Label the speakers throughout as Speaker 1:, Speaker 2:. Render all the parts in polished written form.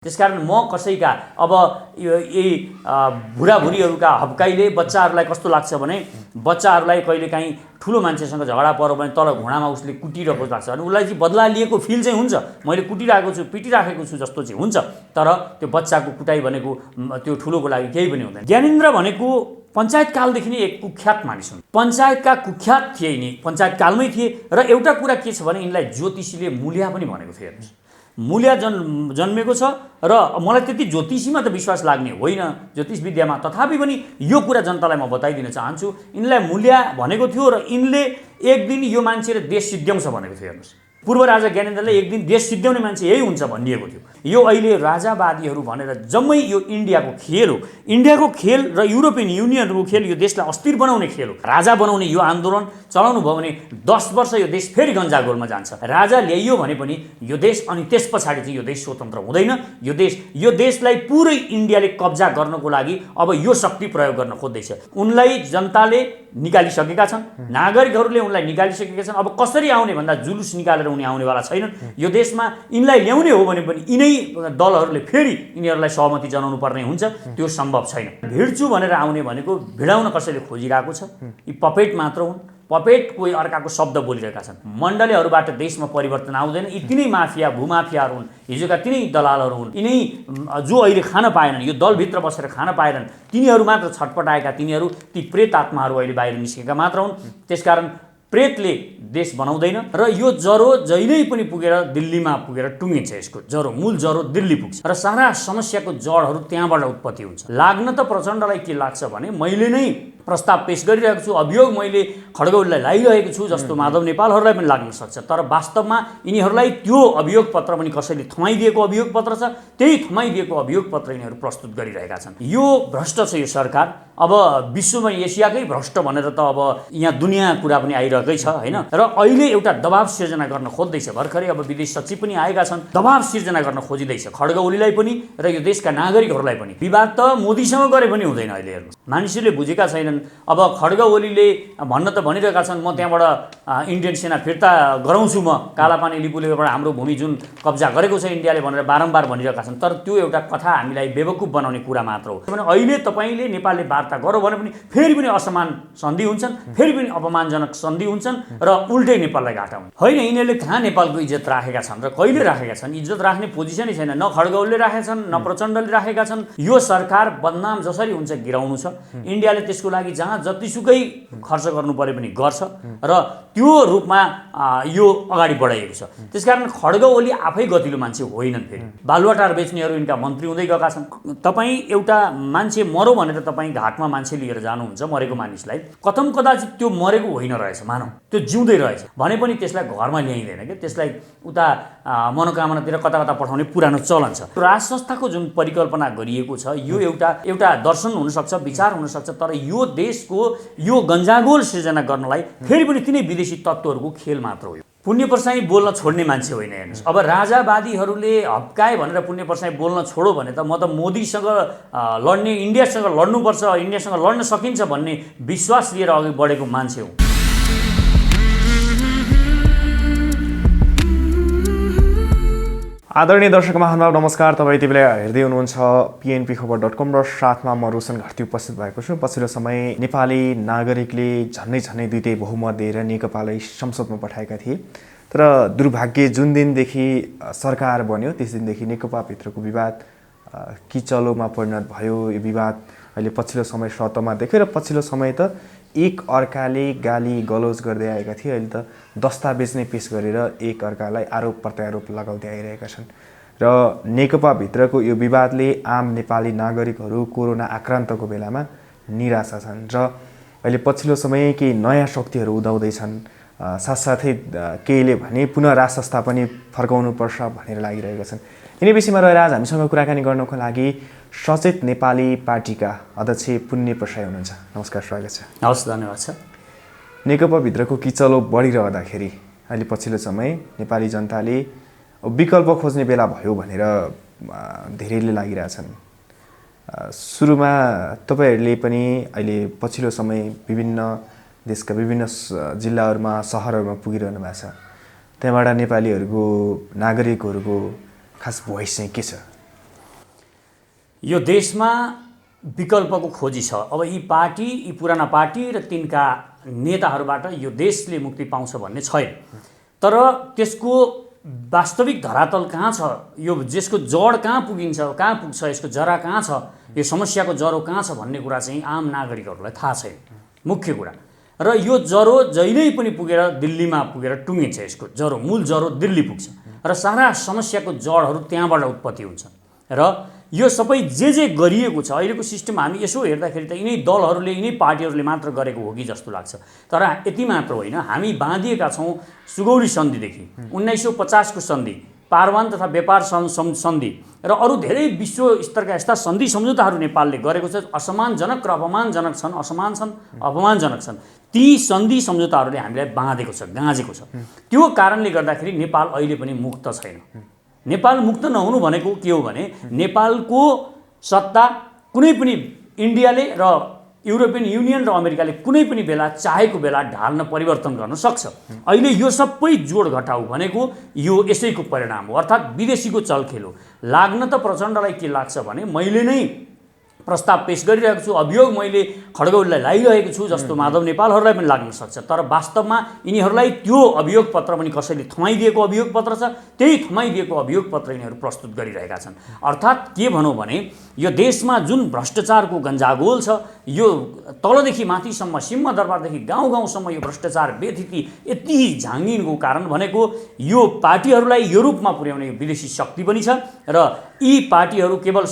Speaker 1: त्यसकारण म कसैका अब यी बुढाबुढीहरूका हप्काइले बच्चाहरूलाई कस्तो लाग्छ भने बच्चाहरूलाई कहिलेकाहीँ ठुलो मान्छेसँग झगडा पर्यो भने तल घुँडामा उसले कुटिरहेको लाग्छ अनि उसलाई चाहिँ बदला लिएको फिल चाहिँ हुन्छ, मैले कुटिरहेको छु पिटिराखेको छु जस्तो चाहिँ हुन्छ। तर त्यो बच्चाको कुटाइ भनेको त्यो ठुलोको लागि केही पनि हुँदैन। ज्ञानेन्द्र भनेको पञ्चायत कालदेखि नै एक कुख्यात मानिस हुन्, पञ्चायतका कुख्यात थिए नि, पञ्चायत कालमै थिए। र एउटा कुरा के छ भने यिनलाई ज्योतिषीले मूल्या पनि भनेको थियो। हेर्नुहोस्, मूल्या जन्मेको छ र मलाई त्यति ज्योतिषीमा त विश्वास लाग्ने होइन, ज्योतिष विद्यामा, तथापि पनि यो कुरा जनतालाई म बताइदिन चाहन्छु। यिनलाई मूल्या भनेको थियो र यिनले एक दिन यो मान्छेले देश सिद्ध्याउँछ भनेको थियो। हेर्नुहोस्, पूर्व राजा ज्ञानेन्द्रले एक दिन देश सिद्ध्याउने मान्छे यही हुन्छ भनिएको थियो। यो अहिले राजावादीहरू भनेर जम्मै यो इन्डियाको खेल हो। इन्डियाको खेल र युरोपियन युनियनको खेल यो देशलाई अस्थिर बनाउने खेल हो। राजा बनाउने यो आन्दोलन चलाउनु भयो भने 10 वर्ष यो देश फेरि गन्जागोलमा जान्छ। राजा ल्याइयो भने पनि यो देश, अनि त्यस पछाडि चाहिँ यो देश स्वतन्त्र हुँदैन। यो देशलाई पुरै इन्डियाले कब्जा गर्नको लागि अब यो शक्ति प्रयोग गर्न खोज्दैछ। उनलाई जनताले निकालिसकेका छन्, नागरिकहरूले उनलाई निकालिसकेका छन्। अब कसरी आउने भन्दा जुलुस निकालेर उनी आउनेवाला छैनन्। यो देशमा यिनलाई ल्याउने हो भने पनि यिनै दलहरूले फेरि यिनीहरूलाई सहमति जनाउनु पर्ने हुन्छ, त्यो सम्भव छैन। भिड्छु भनेर आउने भनेको भिडाउन कसैले खोजिरहेको छ, यी पपेट मात्र हुन्। पपेट कोही अर्काको शब्द बोलिरहेका छन्। मण्डलीहरूबाट देशमा परिवर्तन आउँदैन। यी तिनै माफिया भूमाफियाहरू हुन्, हिजोका तिनै दलालहरू हुन्। यिनै जो अहिले खान पाएनन्, यो दलभित्र बसेर खान पाएनन्, तिनीहरू मात्र छटपटाएका, तिनीहरू ती प्रेत आत्माहरू अहिले बाहिर निस्केका मात्र हुन्। त्यसकारण प्रेतले देश बनाउँदैन र यो जरो जहिल्यै पनि पुगेर दिल्लीमा पुगेर टुङ्गिन्छ। यसको जरो, मूल जरो दिल्ली पुग्छ र सारा समस्याको जडहरू त्यहाँबाट उत्पत्ति हुन्छ। लाग्न त प्रचण्डलाई के लाग्छ भने मैले नै प्रस्ताव पेश गरिरहेको छु, अभियोग मैले खड्गौलीलाई लागिरहेको छु जस्तो माधव नेपालहरूलाई पनि लाग्न सक्छ। तर वास्तवमा यिनीहरूलाई त्यो अभियोग पत्र पनि कसैले थमाइदिएको अभियोग पत्र छ, त्यही थमाइदिएको अभियोग पत्र यिनीहरू प्रस्तुत गरिरहेका छन्। यो भ्रष्ट छ यो सरकार। अब विश्वमा एसियाकै भ्रष्ट भनेर त अब यहाँ दुनियाँ कुरा पनि आइरहेकै छ होइन। र अहिले एउटा दबाब सिर्जना गर्न खोज्दैछ। भर्खरै अब विदेश सचिव पनि आएका छन्, दबाब सिर्जना गर्न खोजिँदैछ खड्गौलीलाई पनि र यो देशका नागरिकहरूलाई पनि। विवाद त मोदीसँग गरे पनि हुँदैन। अहिले हेर्नुहोस्, मानिसहरूले बुझेका छैनन्। अब खड्गौलीले भन्न त भनिरहेका छन् म त्यहाँबाट इन्डियन सेना फिर्ता गराउँछु, म कालापानी लिपुलेबाट हाम्रो भूमि जुन कब्जा गरेको छ इन्डियाले भनेर बारम्बार भनिरहेका छन्। तर त्यो एउटा कथा हामीलाई बेवकुफ बनाउने कुरा मात्र हो। किनभने अहिले तपाईँले नेपालले वार्ता गरौँ भने पनि फेरि पनि असमान सन्धि हुन्छन्, फेरि पनि अपमानजनक सन्धि हुन्छन् र उल्टै नेपाललाई घाटा हुन्छ। होइन, यिनीहरूले कहाँ नेपालको इज्जत राखेका छन् र कहिले राखेका छन्? इज्जत राख्ने पोजिसनै छैन। न खड्गौलीले राखेका छन्, न प्रचण्डले राखेका छन्। यो सरकार बदनाम जसरी हुन्छ गिराउनु छ। इन्डियाले त्यसको लागि जहाँ जतिसुकै खर्च गर्नु परे पनि गर्छ र त्यो रूपमा यो अगाडि बढाइएको छ। त्यसकारण खड्गौली आफै गतिलो मान्छे होइनन्। फेरि बालुवाटार बेच्नेहरू यिनका मन्त्री हुँदै गएका छन्। तपाईँ एउटा मान्छे मरो भनेर तपाईँ घाटमा मान्छे लिएर जानुहुन्छ, मरेको मानिसलाई, कथम कदाचित त्यो मरेको होइन रहेछ, मानौ त्यो जिउँदै रहेछ भने पनि त्यसलाई घरमा ल्याइँदैन क्या, त्यसलाई उता मनोकामनातिर कता कता पठाउने पुरानो चलन छ। राज संस्थाको जुन परिकल्पना गरिएको छ यो एउटा दर्शन हुनसक्छ, विचार हुनसक्छ। तर यो देशको यो गन्जागोल सृजना गर्नलाई फेरि पनि तिनै विदेशी तत्त्वहरूको खेल मात्र हो। पुण्य प्रसाई बोल्न छोड्ने मान्छे होइन। हेर्नुहोस्, अब राजावादीहरूले हप्काए भनेर पुण्य प्रसाई बोल्न छोडो भने त म त मोदीसँग लड्ने, इन्डियासँग लड्नुपर्छ, इन्डियासँग लड्न सकिन्छ भन्ने विश्वास लिएर अघि बढेको मान्छे हुँ।
Speaker 2: आदरणीय दर्शक महानुभाव नमस्कार। तपाईँ यति बेला हेर्दै हुनुहुन्छ pnpखबर.com र साथमा म रोशन घार्ती उपस्थित भएको छु। पछिल्लो समय नेपाली नागरिकले झन्नै दुईटै बहुमत दिएर नेकपालाई संसदमा पठाएका थिए। तर दुर्भाग्य जुन दिनदेखि सरकार बन्यो त्यस दिनदेखि नेकपाभित्रको विवाद किचलोमा परिणत भयो। यो विवाद अहिले पछिल्लो समय सतहमा देख्यो र पछिल्लो समय त एक अर्काले गाली गलौज गर्दै आएका थिए। अहिले त दस्तावेज नै पेश गरेर एक अर्कालाई आरोप प्रत्यारोप लगाउँदै आइरहेका छन् र नेकपाभित्रको यो विवादले आम नेपाली नागरिकहरू कोरोना आक्रान्तको बेलामा निराशा छन् र अहिले पछिल्लो समय केही नयाँ शक्तिहरू उदाउँदैछन्। साथसाथै केहीले भने पुनः राज संस्था पनि फर्काउनुपर्छ भनेर लागिरहेका छन्। यिनै विषयमा रहेर आज हामीसँग कुराकानी गर्नको लागि सचेत नेपाली पार्टीका अध्यक्ष पुण्य प्रसाई हुनुहुन्छ। नमस्कार, स्वागत छ।
Speaker 1: हवस्, धन्यवाद छ।
Speaker 2: नेकपाभित्रको किचलो बढिरहँदाखेरि अहिले पछिल्लो समय नेपाली जनताले विकल्प खोज्ने बेला भयो भनेर धेरैले लागिरहेछन्। सुरुमा तपाईँहरूले पनि अहिले पछिल्लो समय विभिन्न देशका विभिन्न जिल्लाहरूमा सहरहरूमा पुगिरहनु भएको छ। त्यहाँबाट नेपालीहरूको नागरिकहरूको खास भोइस चाहिँ के छ?
Speaker 1: यो देशमा विकल्पको खोजी छ। अब यी पुराना पार्टी र तिनका नेताहरूबाट यो देशले मुक्ति पाउँछ भन्ने छैन, तर त्यसको वास्तविक धरातल कहाँ छ, यो यसको जड कहाँ पुग्छ, यसको जरा कहाँ छ, यो समस्याको जरो कहाँ छ भन्ने कुरा चाहिँ आम नागरिकहरूलाई थाहा छैन मुख्य कुरा। र यो जरो जहिल्यै पनि पुगेर दिल्लीमा पुगेर टुङ्गिन्छ, यसको जरो मूल जरो दिल्ली पुग्छ र सारा समस्याको जडहरू त्यहाँबाट उत्पत्ति हुन्छ। र यो सबै जे गरिएको छ अहिलेको सिस्टम हामी यसो हेर्दाखेरि त यिनै दलहरूले यिनै पार्टीहरूले मात्र गरेको हो कि जस्तो लाग्छ। तर यति मात्र होइन, हामी बाँधिएका छौँ सुगौली सन्धिदेखि 1950 को सन्धि, पारवान तथा व्यापार सन्धि र अरू धेरै विश्व स्तरका यस्ता सन्धि सम्झौताहरू नेपालले गरेको छ। असम्मानजनक र अपमानजनक छन्, अपमानजनक छन्। ती सन्धि सम्झौताहरूले हामीलाई बाँधेको छ, गाँजेको छ। त्यो कारणले गर्दाखेरि नेपाल अहिले पनि मुक्त छैन। नेपाल मुक्त नहुनु भनेको के हो भने नेपालको सत्ता कुनै पनि इन्डियाले र युरोपियन युनियन र अमेरिकाले कुनै पनि बेला चाहेको बेला ढाल्न परिवर्तन गर्न सक्छ। अहिले यो सबै जोड घटाउ भनेको यो यसैको परिणाम हो, अर्थात् विदेशीको चलखेल हो। लाग्न त प्रचण्डलाई के लाग्छ भने मैले नै प्रस्ताव पेश गरिरहेको छु, अभियोग मैले खड्गौलीलाई लगाइरहेको छु जस्तो माधव नेपालहरूलाई पनि लाग्न सक्छ। तर वास्तवमा यिनीहरूलाई त्यो अभियोग पत्र पनि कसैले थमाइदिएको अभियोग पत्र छ, त्यही थमाइदिएको अभियोग पत्र यिनीहरू प्रस्तुत गरिरहेका छन्। अर्थात् के भनौँ भने यो देशमा जुन भ्रष्टाचारको गन्जागोल छ, यो तलदेखि माथिसम्म, सिंहदरबारदेखि गाउँ-गाउँसम्म यो भ्रष्टाचार व्यथिति यति झाँगिनुको कारण भनेको यो पार्टीहरूलाई यो रूपमा पुर्याउने विदेशी शक्ति पनि छ। र यी पार्टीहरू केवल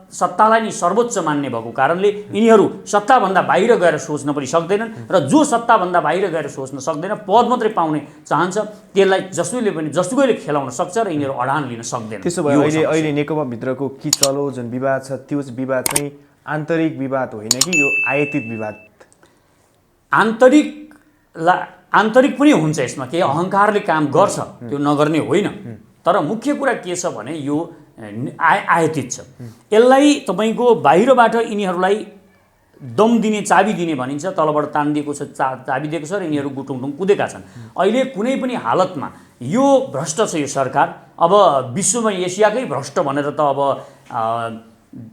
Speaker 1: सत्तालाई नै सर्वोच्च मान्ने भएको कारणले यिनीहरू सत्ताभन्दा बाहिर गएर सोच्न पनि सक्दैनन्, र जो सत्ताभन्दा बाहिर गएर सोच्न सक्दैन, पद मात्रै पाउने चाहन्छ, त्यसलाई जसुकैले खेलाउन सक्छ र यिनीहरू अडान लिन सक्दैन।
Speaker 2: त्यसो भए अहिले नेकपा भित्रको किचलो जुन विवाद छ त्यो विवाद चाहिँ आन्तरिक विवाद होइन कि यो आयातित विवाद?
Speaker 1: आन्तरिक पनि हुन्छ, यसमा केही अहङ्कारले काम गर्छ, त्यो नगर्ने होइन। तर मुख्य कुरा के छ भने यो आयातित छ। यसलाई तपाईँको बाहिरबाट यिनीहरूलाई दम दिने, चाबी दिने भनिन्छ, तलबाट तानिदिएको छ, चाबी दिएको छ र यिनीहरू गुटुङटुङ कुदेका छन्। अहिले कुनै पनि हालतमा यो भ्रष्ट छ यो सरकार। अब विश्वमा एसियाकै भ्रष्ट भनेर त अब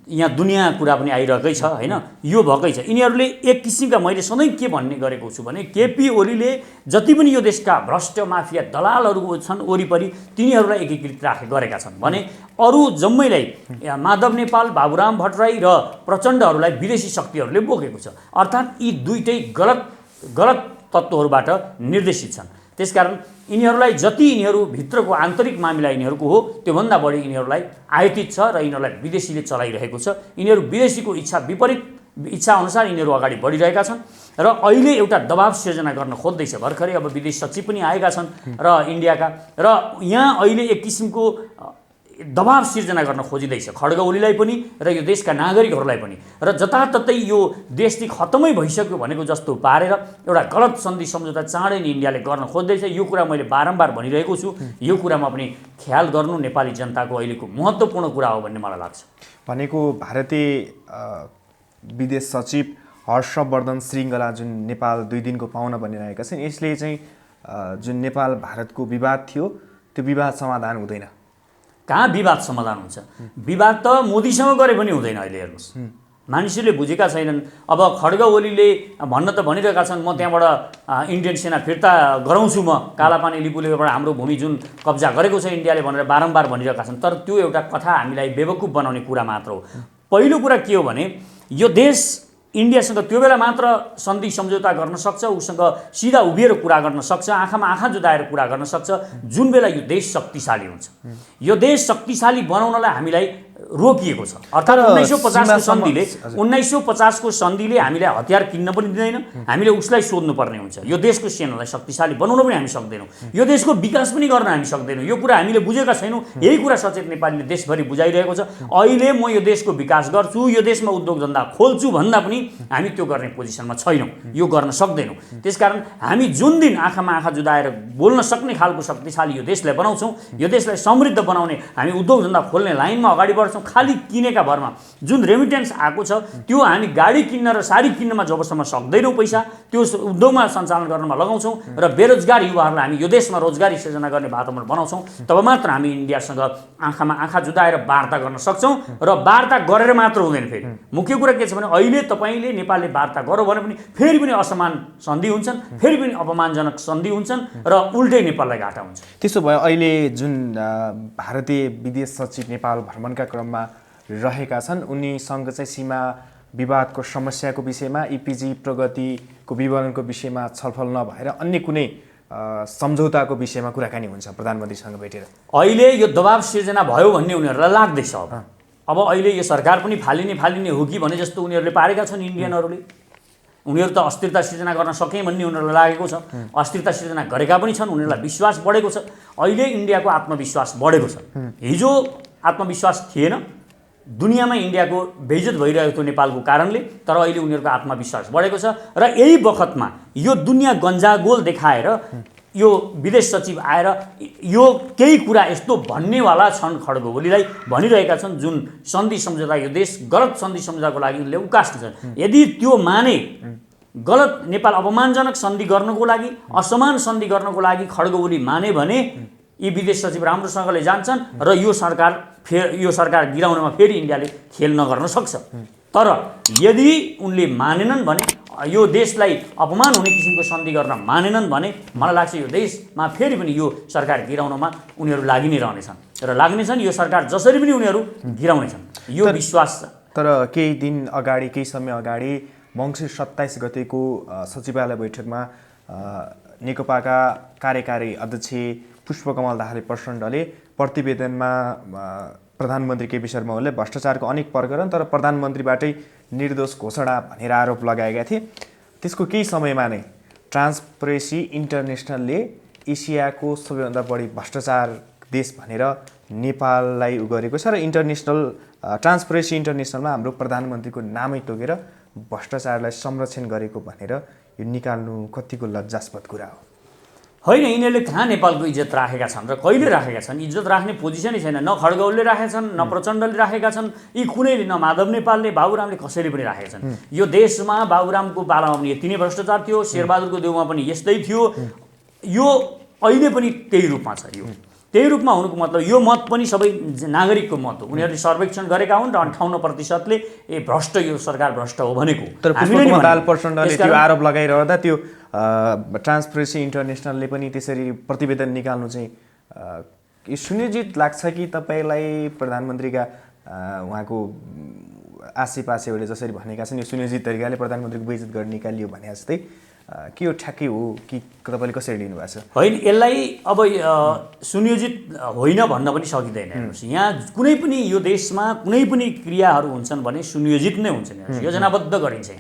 Speaker 1: यहाँ दुनियाँ कुरा पनि आइरहेकै छ होइन, यो भएकै छ। यिनीहरूले एक किसिमका, मैले सधैँ के भन्ने गरेको छु भने केपी ओलीले जति पनि यो देशका भ्रष्ट माफिया दलालहरू छन् वरिपरि तिनीहरूलाई एकीकृत गरेका छन् भने अरू जम्मैलाई माधव नेपाल, बाबुराम भट्टराई र प्रचण्डहरूलाई विदेशी शक्तिहरूले बोकेको छ। अर्थात् यी दुईटै गलत तत्त्वहरूबाट निर्देशित छन्। त्यसकारण यिनीहरूलाई जति यिनीहरू भित्रको आन्तरिक मामिला यिनीहरूको हो त्योभन्दा बढी यिनीहरूलाई आयातित छ र यिनीहरूलाई विदेशीले चलाइरहेको छ। यिनीहरू विदेशीको विपरीत इच्छा अनुसार यिनीहरू अगाडि बढिरहेका छन् र अहिले एउटा दबाव सिर्जना गर्न खोज्दैछ। भर्खरै अब विदेश सचिव पनि आएका छन् र इन्डियाका, र यहाँ अहिले एक किसिमको दबाव सिर्जना गर्न खोजिँदैछ खड्गौलीलाई पनि र यो देशका नागरिकहरूलाई पनि। र जताततै यो देश खत्तमै भइसक्यो भनेको जस्तो पारेर एउटा गलत सन्धि सम्झौता चाँडै नै इन्डियाले गर्न खोज्दैछ। यो कुरा मैले बारम्बार भनिरहेको छु, यो कुरामा पनि ख्याल गर्नु नेपाली जनताको अहिलेको महत्त्वपूर्ण कुरा हो भन्ने मलाई लाग्छ।
Speaker 2: भनेको भारतीय विदेश सचिव हर्षवर्धन श्रृङ्गला जुन नेपाल 2 दिनको पाहुना बनिरहेका छन्, यसले चाहिँ जुन नेपाल भारतको विवाद थियो त्यो विवाद समाधान हुँदैन।
Speaker 1: कहाँ विवाद समाधान हुन्छ? विवाद त मोदीसँग गरे पनि हुँदैन। अहिले हेर्नुहोस्, मानिसहरूले बुझेका छैनन्। अब खड्ग ओलीले भन्न त भनिरहेका छन् म त्यहाँबाट इन्डियन सेना फिर्ता गराउँछु, म कालापानी लिपुलेबाट हाम्रो भूमि जुन कब्जा गरेको छ इन्डियाले भनेर बारम्बार भनिरहेका छन्। तर त्यो एउटा कथा हामीलाई बेवकुफ बनाउने कुरा मात्र हो। पहिलो कुरा के हो भने यो देश इन्डियासँग त्यो बेला मात्र सन्धि सम्झौता गर्न सक्छ, उसँग सिधा उभिएर कुरा गर्न सक्छ, आँखामा आँखा जुदाएर कुरा गर्न सक्छ जुन बेला यो देश शक्तिशाली हुन्छ। यो देश शक्तिशाली बनाउनलाई हामीलाई रोकिएको छ। अर्थात् 1950 को सन्धिले हामीलाई हतियार किन्न पनि दिँदैन, हामीले उसलाई सोध्नुपर्ने हुन्छ। यो देशको सेनालाई शक्तिशाली बनाउन पनि हामी सक्दैनौँ, यो देशको विकास पनि गर्न हामी सक्दैनौँ। यो कुरा हामीले बुझेका छैनौँ। यही कुरा सचेत नेपालीले देशभरि बुझाइरहेको छ। अहिले म यो देशको विकास गर्छु, यो देशमा उद्योग धन्दा खोल्छु भन्दा पनि हामी त्यो गर्ने पोजिसनमा छैनौँ, यो गर्न सक्दैनौँ। त्यसकारण हामी जुन दिन आँखामा आँखा जुदाएर बोल्न सक्ने खालको शक्तिशाली यो देशलाई बनाउँछौँ, यो देशलाई समृद्ध बनाउने हामी उद्योग धन्दा खोल्ने लाइनमा अगाडि बढ्छौँ, गर्छौँ खालि किनेका भरमा। जुन रेमिटेन्स आएको छ त्यो हामी गाडी किन्न र साडी किन्नमा जबसम्म सक्दैनौँ पैसा त्यो उद्योगमा सञ्चालन गर्नमा लगाउँछौँ र बेरोजगार युवाहरूलाई हामी यो देशमा रोजगारी सृजना गर्ने वातावरण बनाउँछौँ, तब मात्र हामी इन्डियासँग आँखामा आँखा जुदाएर वार्ता गर्न सक्छौँ। र वार्ता गरेर मात्र हुँदैन। फेरि मुख्य कुरा के छ भने अहिले तपाईँले नेपालले वार्ता गरौँ भने पनि फेरि पनि असमान सन्धि हुन्छन्, फेरि पनि अपमानजनक सन्धि हुन्छन् र उल्टै नेपाललाई घाटा हुन्छ।
Speaker 2: त्यसो भए अहिले जुन भारतीय विदेश सचिव नेपाल भ्रमणका क्रममा रहेका छन् उनीसँग चाहिँ सीमा विवादको समस्याको विषयमा इपिजी प्रगतिको विवरणको विषयमा छलफल नभएर अन्य कुनै सम्झौताको विषयमा कुराकानी हुन्छ प्रधानमन्त्रीसँग भेटेर?
Speaker 1: अहिले यो दबाब सिर्जना भयो भन्ने उनीहरूलाई लाग्दैछ। अब अहिले यो सरकार पनि फालिने हो कि भने जस्तो उनीहरूले पारेका छन् इन्डियनहरूले। उनीहरू त अस्थिरता सिर्जना गर्न सके भन्ने उनीहरूलाई लागेको छ, अस्थिरता सिर्जना गरेका पनि छन्, उनीहरूलाई विश्वास बढेको छ। अहिले इन्डियाको आत्मविश्वास बढेको छ। हिजो आत्मविश्वास थिएन, दुनियाँमा इन्डियाको बेइज्जत भइरहेको थियो नेपालको कारणले, तर अहिले उनीहरूको आत्मविश्वास बढेको छ। र यही बखतमा यो दुनियाँ गन्जागोल देखाएर यो विदेश सचिव आएर यो केही कुरा यस्तो भन्नेवाला छन् खड्ग ओलीलाई भनिरहेका छन् जुन सन्धि सम्झौता यो देश गलत सन्धि सम्झौताको लागि उनले उकास्नु छन्। यदि त्यो माने गलत नेपाल अपमानजनक सन्धि गर्नको लागि असमान सन्धि गर्नको लागि खड्ग ओली माने भने यी विदेश सचिव राम्रोसँगले जान्छन् र यो सरकार गिराउनमा फेरि इन्डियाले खेल नगर्न सक्छ। तर यदि उनले मानेनन् भने यो देशलाई अपमान हुने किसिमको सन्धि गर्न मानेनन् भने मलाई लाग्छ यो देशमा फेरि पनि यो सरकार गिराउनमा उनीहरू लागि नै रहनेछन् र लाग्नेछन्। यो सरकार जसरी पनि उनीहरू गिराउनेछन् यो विश्वास छ।
Speaker 2: तर केही दिन अगाडि केही समय अगाडि मङ्सिर 27 गतेको सचिवालय बैठकमा नेकपाका कार्यकारी अध्यक्ष पुष्पकमल दाहाल प्रचण्डले प्रतिवेदनमा प्रधानमन्त्री केपी शर्मा ओलीले भ्रष्टाचारको अनेक प्रकरण तर प्रधानमन्त्रीबाटै निर्दोष घोषणा भनेर आरोप लगाएका थिए। त्यसको केही समयमा नै ट्रान्सपरेन्सी इन्टरनेसनलले एसियाको सबैभन्दा बढी भ्रष्टाचार देश भनेर नेपाललाई गरेको छ र ट्रान्सपरेन्सी इन्टरनेसनलमा हाम्रो प्रधानमन्त्रीको नामै तोकेर भ्रष्टाचारलाई संरक्षण गरेको भनेर यो निकाल्नु कतिको लज्जास्पद कुरा हो?
Speaker 1: होइन, यिनीहरूले कहाँ नेपालको इज्जत राखेका छन् र कहिले राखेका छन्? इज्जत राख्ने पोजिसनै छैन। न खड्ग ओलीले राखेका छन्, न प्रचण्डले राखेका छन्, यी कुनैले, न माधव नेपालले, बाबुरामले कसैले पनि राखेका छन्। यो देशमा बाबुरामको पालामा पनि यति नै भ्रष्टाचार थियो, शेरबहादुरको देउमा पनि यस्तै थियो, यो अहिले पनि त्यही रूपमा छ। यो त्यही रूपमा हुनुको मतलब यो मत पनि सबै नागरिकको मत हो। उनीहरूले सर्वेक्षण गरेका हुन् र 58%ले भ्रष्ट यो सरकार भ्रष्ट हो भनेको।
Speaker 2: तर पुष्पकमल दाहाल प्रचण्डले त्यो आरोप लगाइरहँदा त्यो ट्रान्सपरेन्सी इन्टरनेसनलले पनि त्यसरी प्रतिवेदन निकाल्नु चाहिँ सुनियोजित लाग्छ कि तपाईँलाई? प्रधानमन्त्रीका उहाँको आसेपासेहरूले जसरी भनेका छन् यो सुनियोजित तरिकाले प्रधानमन्त्रीको बेइज्जत गर्न निकालियो भने जस्तै के यो ठ्याक्कै हो कि तपाईँले कसरी लिनुभएको छ?
Speaker 1: होइन, यसलाई अब सुनियोजित होइन भन्न पनि सकिँदैन। यहाँ कुनै पनि यो देशमा कुनै पनि क्रियाहरू हुन्छन् भने सुनियोजित नै हुन्छन्, योजनाबद्ध गरिन्छ।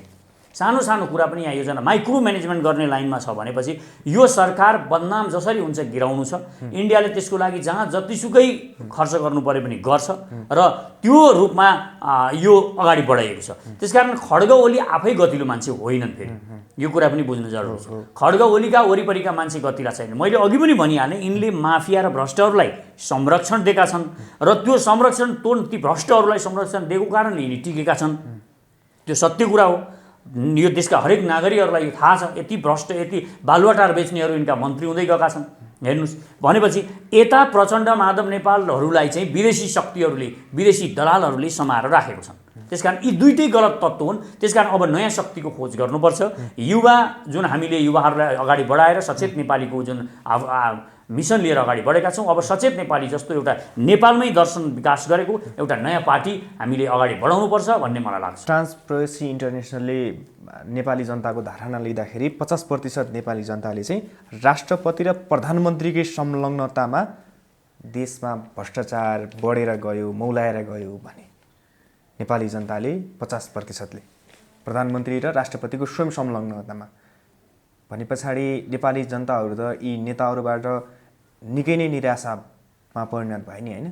Speaker 1: सानो सानो कुरा पनि यहाँ योजना माइक्रो म्यानेजमेन्ट गर्ने लाइनमा छ भनेपछि यो सरकार बदनाम जसरी हुन्छ गिराउनु छ। इन्डियाले त्यसको लागि जहाँ जतिसुकै खर्च गर्नु परे पनि गर्छ र त्यो रूपमा यो अगाडि बढाइएको छ। त्यसकारण खड्ग ओली आफै गतिलो मान्छे होइनन्। फेरि यो कुरा पनि बुझ्नु जरुरी छ। खड्ग ओलीका वरिपरिका मान्छे गतिला छैन। मैले अघि पनि भनिहालेँ, यिनले माफिया र भ्रष्टहरूलाई संरक्षण दिएका छन् र त्यो संरक्षण ती भ्रष्टहरूलाई संरक्षण दिएको कारणले यिनी टिकेका छन्। त्यो सत्य कुरा हो। यो देशका हरेक नागरिकहरूलाई यो थाहा छ। यति भ्रष्ट, यति बालुवाटार बेच्नेहरू यिनका मन्त्री हुँदै गएका छन्। हेर्नुहोस्, भनेपछि यता प्रचण्ड माधव नेपालहरूलाई चाहिँ विदेशी शक्तिहरूले, विदेशी दलालहरूले समाएर राखेको छन्। त्यसकारण यी दुईटै गलत तत्त्व हुन्। त्यसकारण अब नयाँ शक्तिको खोज गर्नुपर्छ। युवा जुन हामीले युवाहरूलाई अगाडि बढाएर सचेत नेपालीको जुन मिसन लिएर अगाडि बढेका छौँ, अब सचेत नेपाली जस्तो एउटा नेपालमै दर्शन विकास गरेको एउटा नयाँ पार्टी हामीले अगाडि बढाउनुपर्छ भन्ने मलाई लाग्छ।
Speaker 2: ट्रान्सपरेन्सी इन्टरनेसनलले नेपाली जनताको धारणा लिँदाखेरि 50% नेपाली जनताले चाहिँ राष्ट्रपति र प्रधानमन्त्रीकै संलग्नतामा देशमा भ्रष्टाचार बढेर गयो, मौलाएर गयो भने नेपाली जनताले 50%ले प्रधानमन्त्री र राष्ट्रपतिको स्वयं संलग्नतामा भने पछाडि नेपाली जनताहरू त यी नेताहरूबाट निकै नै निराशामा परिणत भयो नि, होइन?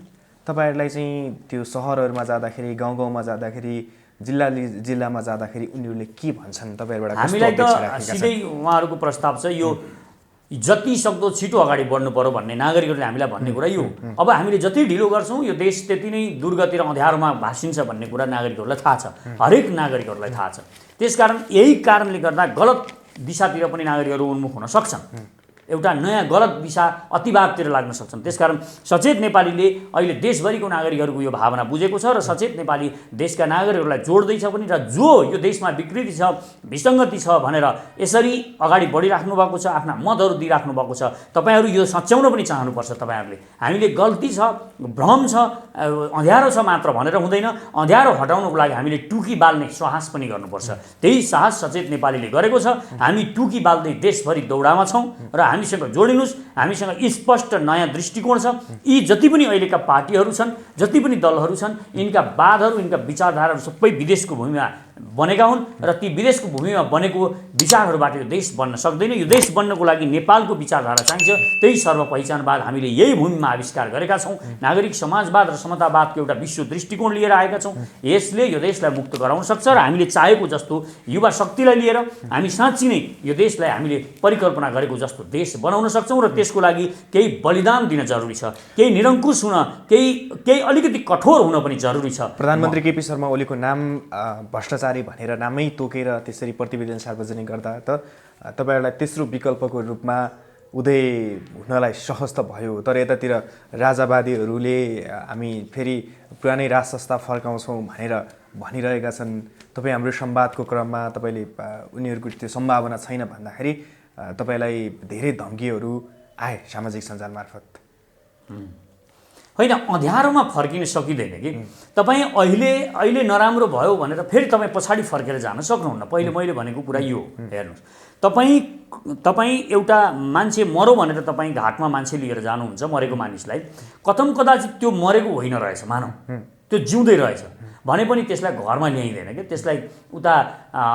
Speaker 2: तपाईँहरूलाई चाहिँ त्यो सहरहरूमा जाँदाखेरि, गाउँ गाउँमा जाँदाखेरि, जिल्लामा जाँदाखेरि उनीहरूले के भन्छन्? तपाईँहरूबाट
Speaker 1: हामीलाई त सिधै उहाँहरूको प्रस्ताव छ, जति सक्दो छिटो अगाडि बढ्नु पर्यो भन्ने नागरिकहरूले हामीलाई भन्ने कुरा यो। अब हामीले जति ढिलो गर्छौँ यो देश त्यति नै दुर्गति र अँध्यारोमा भासिन्छ भन्ने कुरा नागरिकहरूलाई थाहा छ, हरेक नागरिकहरूलाई थाहा छ। त्यसकारण यही कारणले गर्दा गलत दिशातिर पनि नागरिकहरू उन्मुख हुन सक्छन्, एउटा नयाँ गलत दिशा अतिवादतिर लाग्न सक्छन्। त्यसकारण सचेत नेपालीले अहिले देशभरिको नागरिकहरूको यो भावना बुझेको छ र सचेत नेपाली देशका नागरिकहरूलाई जोड्दैछ पनि, र जो यो देशमा विकृति छ, विसङ्गति छ भनेर यसरी अगाडि बढिराख्नु भएको छ, आफ्ना मतहरू दिइराख्नु भएको छ, तपाईँहरू यो सच्याउन पनि चाहनुपर्छ। तपाईँहरूले हामीले गल्ती छ, भ्रम छ, अँध्यारो छ मात्र भनेर हुँदैन, अँध्यारो हटाउनको लागि हामीले टुकी बाल्ने साहस पनि गर्नुपर्छ। त्यही साहस सचेत नेपालीले गरेको छ। हामी टुकी बाल्दै देशभरि दौडामा छौँ र हामीसँग जोडिनुस्, हामीसँग स्पष्ट नयाँ दृष्टिकोण छ। यी जति पनि अहिलेका पार्टीहरू छन्, जति पनि दलहरू छन्, यिनका वादहरू, यिनका विचारधाराहरू सबै विदेशको भूमिमा बनेका हुन् र ती विदेशको भूमिमा बनेको विचारहरूबाट यो देश बन्न सक्दैन। यो देश बन्नको लागि नेपालको विचारधारा चाहिन्छ। त्यही सर्वपहिचानवाद हामीले यही भूमिमा आविष्कार गरेका छौँ। नागरिक समाजवाद र समतावादको एउटा विश्व दृष्टिकोण लिएर आएका छौँ। यसले यो देशलाई मुक्त गराउन सक्छ र हामीले चाहेको जस्तो युवा शक्तिलाई लिएर हामी साँच्ची नै यो देशलाई हामीले परिकल्पना गरेको जस्तो देश बनाउन सक्छौँ र त्यसको लागि केही बलिदान दिन जरुरी छ, केही निरङ्कुश हुन, केही अलिकति कठोर हुन पनि जरुरी छ।
Speaker 2: प्रधानमन्त्री केपी शर्मा ओलीको नाम भ्रष्टाचारी भनेर नामै तोकेर त्यसरी प्रतिवेदन सार्वजनिक गर्दा त तपाईँहरूलाई तेस्रो विकल्पको रूपमा उदय हुनलाई सहज त भयो, तर यतातिर राजावादीहरूले हामी फेरि पुरानै राज संस्था फर्काउँछौँ भनेर भनिरहेका छन्। तपाईँ हाम्रो संवादको क्रममा तपाईँले उनीहरूको त्यो सम्भावना छैन भन्दाखेरि तपाईँलाई धेरै धम्कीहरू आए सामाजिक सञ्जाल मार्फत।
Speaker 1: होइन, अँध्यारोमा फर्किन सकिँदैन कि। तपाईँ अहिले नराम्रो भयो भनेर फेरि तपाईँ पछाडि फर्केर जान सक्नुहुन्न। पहिले मैले भनेको कुरा यो हेर्नुहोस्, तपाईँ एउटा मान्छे मरो भनेर तपाईँ घाटमा मान्छे लिएर जानुहुन्छ, मरेको मानिसलाई, कथम कदाचित त्यो मरेको होइन रहेछ, मानौ त्यो जिउँदै रहेछ भने पनि त्यसलाई घरमा ल्याइँदैन कि, त्यसलाई उता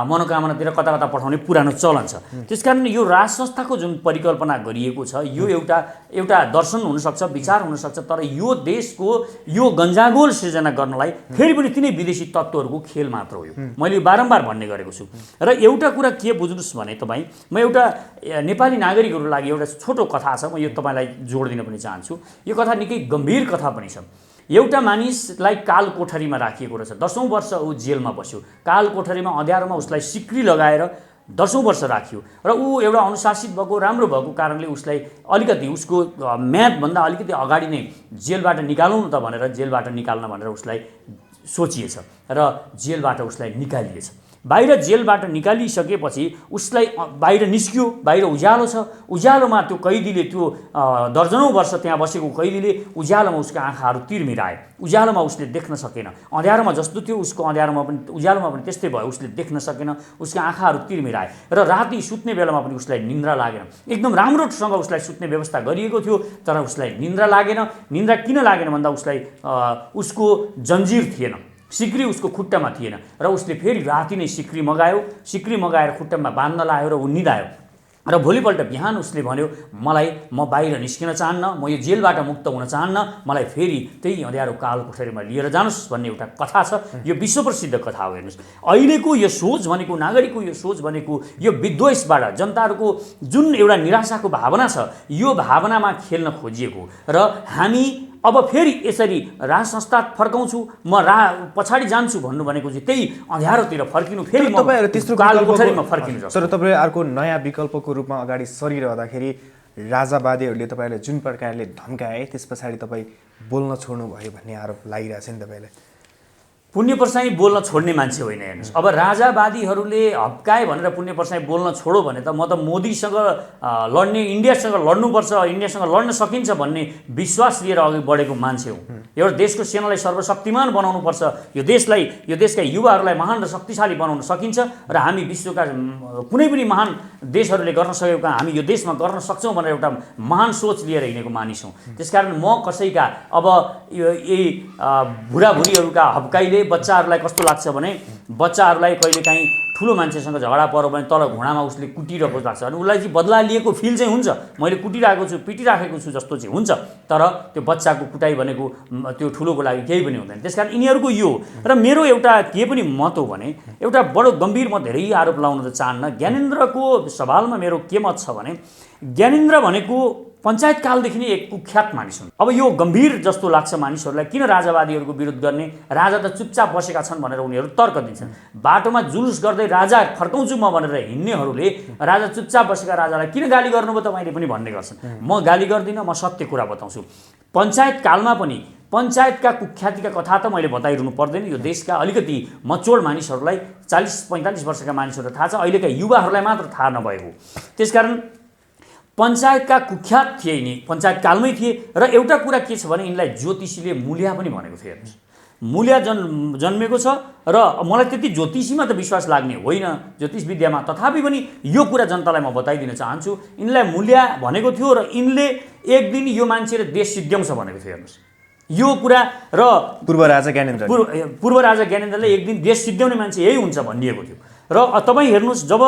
Speaker 1: मनोकामनातिर कता कता पठाउने पुरानो चलन छ। त्यसकारण यो राज संस्थाको जुन परिकल्पना गरिएको छ यो एउटा दर्शन हुनसक्छ, विचार हुनसक्छ, तर यो देशको यो गन्जागोल सृजना गर्नलाई फेरि पनि तिनै विदेशी तत्त्वहरूको खेल मात्र हो। मैले बारम्बार भन्ने गरेको छु। र एउटा कुरा के बुझ्नुहोस् भने तपाईँ, म एउटा नेपाली नागरिकहरूको लागि एउटा छोटो कथा छ, म यो तपाईँलाई जोड दिन पनि चाहन्छु। यो कथा निकै गम्भीर कथा पनि छ। एउटा मानिसलाई काल कोठरीमा राखिएको रहेछ, 10औं वर्ष ऊ जेलमा बस्यो। काल कोठरीमा अँध्यारोमा उसलाई सिक्री लगाएर 10औं वर्ष राखियो र ऊ एउटा अनुशासित भएको, राम्रो भएको कारणले उसलाई अलिकति उसको म्यादभन्दा अलिकति अगाडि नै जेलबाट निकालौँ न त भनेर, जेलबाट निकाल्न भनेर उसलाई सोचिएछ र जेलबाट उसलाई निकालिएछ। बाहिर जेलबाट निकालिसकेपछि उसलाई बाहिर निस्कियो, बाहिर उज्यालो छ, उज्यालोमा त्यो कैदीले, त्यो दर्जनौं वर्ष त्यहाँ बसेको कैदीले उज्यालोमा उसको आँखाहरू तिरमिराए, उज्यालोमा उसले देख्न सकेन। अँध्यारोमा जस्तो थियो उसको अँध्यारोमा पनि, उज्यालोमा पनि त्यस्तै भयो, उसले देख्न सकेन, उसका आँखाहरू तिरमिराए र राति सुत्ने बेलामा पनि उसलाई निन्द्रा लागेन। एकदम राम्रोसँग उसलाई सुत्ने व्यवस्था गरिएको थियो, तर उसलाई निन्द्रा लागेन। निन्द्रा किन लागेन भन्दा उसलाई उसको जन्जिर थिएन, सिक्री उसको खुट्टामा थिएन र उसले फेरि राति नै सिक्री मगाएर खुट्टामा बाँध्न लायो र ऊ निदायो। र भोलिपल्ट बिहान उसले भन्यो, म बाहिर निस्किन चाहन्न, म यो जेलबाट मुक्त हुन चाहन्न, मलाई फेरि त्यही अँध्यारो काल कोठरीमा लिएर जानुहोस् भन्ने एउटा कथा छ। यो विश्वप्रसिद्ध कथा हो। हेर्नुहोस्, अहिलेको यो सोच भनेको, नागरिकको यो सोच भनेको यो विद्वेषबाट, जनताहरूको जुन एउटा निराशाको भावना छ, यो भावनामा खेल्न खोजिएको र हामी अब फेरि यसरी राज संस्था फर्काउँछु, म पछाडि जान्छु भन्नु भनेको चाहिँ त्यही अँध्यारोतिर फर्किनु, फेरि काल कोठरीमा फर्किनु।
Speaker 2: तर तपाईँ अर्को नयाँ विकल्पको रूपमा अगाडि सरिरहँदाखेरि राजावादीहरूले तपाईँलाई जुन प्रकारले धम्काए त्यस पछाडि तपाईँ बोल्न छोड्नुभयो भन्ने आरोप लागिरहेछ नि तपाईँलाई।
Speaker 1: पुण्य प्रसाई बोल्न छोड्ने मान्छे होइन। हेर्नुहोस्, अब राजावादीहरूले हप्काए भनेर पुण्य प्रसाई बोल्न छोडो भने त म त मोदीसँग लड्ने, इन्डियासँग लड्नुपर्छ, इन्डियासँग लड्न सकिन्छ भन्ने विश्वास लिएर अघि बढेको मान्छे हुँ। एउटा देशको सेनालाई सर्वशक्तिमान बनाउनुपर्छ, यो देशका युवाहरूलाई महान र शक्तिशाली बनाउन सकिन्छ र हामी विश्वका कुनै पनि महान देशहरूले गर्न सकेको काम हामी यो देशमा गर्न सक्छौँ भनेर एउटा महान सोच लिएर हिँडेको मानिस हौँ। त्यसकारण म कसैका अब यही बुढाबुढीहरूका हप्काइले बच्चाहरूलाई कस्तो लाग्छ भने, बच्चाहरूलाई कहिलेकाहीँ ठुलो मान्छेसँग झगडा पऱ्यो भने तल घुँडामा उसले कुटिरहेको लाग्छ अनि उसलाई चाहिँ बदला लिएको फिल चाहिँ हुन्छ, मैले कुटिरहेको छु पिटिराखेको छु जस्तो चाहिँ हुन्छ, तर त्यो बच्चाको कुटाइ भनेको त्यो ठुलोको लागि केही पनि हुँदैन। त्यस कारण यिनीहरूको यो र मेरो एउटा के पनि मत हो भने एउटा बडो गम्भीर, म धेरै आरोप लाउन त चाहन्न, ज्ञानेन्द्रको सवालमा मेरो के मत छ भने ज्ञानेन्द्र भनेको पञ्चायत कालदेखि नै एक कुख्यात मानिस हुन्। अब यो गम्भीर जस्तो लाग्छ मानिसहरूलाई, किन राजावादीहरूको विरोध गर्ने, राजा त चुपचाप बसेका छन् भनेर उनीहरू तर्क दिन्छन्। बाटोमा जुलुस गर्दै राजा फर्काउँछु म भनेर हिँड्नेहरूले राजा चुपचाप बसेका राजालाई किन गाली गर्नुभयो तपाईँले पनि भन्ने गर्छन्। म गाली गर्दिनँ, म सत्य कुरा बताउँछु। पञ्चायत कालमा पनि पञ्चायतका कुख्यातिका कथा त मैले बताइरहनु पर्दैन, यो देशका अलिकति मचोड मानिसहरूलाई 40-45 वर्षका मानिसहरूलाई थाहा छ, अहिलेका युवाहरूलाई मात्र थाहा नभएको। त्यसकारण पञ्चायतका कुख्यात थिए यिनी, पञ्चायत कालमै थिए। र एउटा कुरा के छ भने यिनलाई ज्योतिषीले मूल्या पनि भनेको थियो। हेर्नुहोस्, मूल्या जन्मेको छ र मलाई त्यति ज्योतिषीमा त विश्वास लाग्ने होइन, ज्योतिष विद्यामा, तथापि पनि यो कुरा जनतालाई म बताइदिन चाहन्छु, यिनलाई मूल्या भनेको थियो र यिनले एक दिन यो मान्छेले देश सिद्ध्याउँछ भनेको थियो। हेर्नुहोस् यो कुरा, र
Speaker 2: पूर्व राजा
Speaker 1: ज्ञानेन्द्रले एक दिन देश सिद्ध्याउने मान्छे यही हुन्छ भनिएको थियो। र तपाईँ हेर्नुहोस्, जब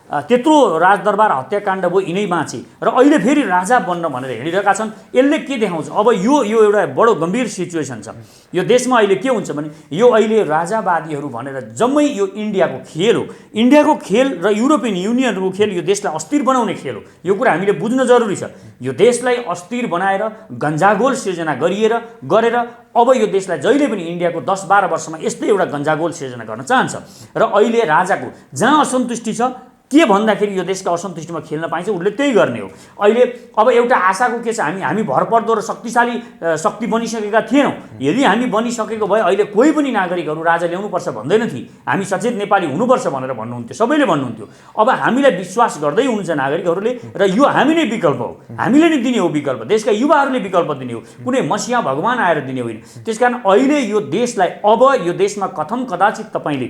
Speaker 1: त्यत्रो राजदरबार हत्याकाण्ड भयो यिनै बाँचे र अहिले फेरि राजा बन्न भनेर हिँडिरहेका छन्, यसले के देखाउँछ? अब यो एउटा बडो गम्भीर सिचुएसन छ यो देशमा। अहिले के हुन्छ भने यो अहिले राजावादीहरू भनेर जम्मै यो इन्डियाको खेल हो, इन्डियाको खेल र युरोपियन युनियनको खेल, यो देशलाई अस्थिर बनाउने खेल हो। यो कुरा हामीले बुझ्न जरुरी छ। यो देशलाई अस्थिर बनाएर गन्जागोल सिर्जना गरेर अब यो देशलाई जहिले पनि इन्डियाको 10-12 वर्षमा यस्तै एउटा गन्जागोल सिर्जना गर्न चाहन्छ। र अहिले राजाको जहाँ असन्तुष्टि छ, के भन्दाखेरि यो देशका असन्तुष्टिमा खेल्न पाइन्छ उसले त्यही गर्ने हो। अहिले अब एउटा आशाको के छ, हामी भरपर्दो र शक्तिशाली शक्ति बनिसकेका थिएनौँ। यदि हामी बनिसकेको भए अहिले कोही पनि नागरिकहरू राजा ल्याउनुपर्छ भन्दैन थिए, हामी सचेत नेपाली हुनुपर्छ भनेर भन्नुहुन्थ्यो, सबैले भन्नुहुन्थ्यो। अब हामीलाई विश्वास गर्दै हुनुहुन्छ नागरिकहरूले, र यो हामी नै विकल्प हो, हामीले नै दिने हो विकल्प, देशका युवाहरूले विकल्प दिने हो, कुनै मसिया भगवान आएर दिने होइन। त्यसकारण अहिले यो देशलाई, अब यो देशमा कथम कदाचित तपाईँले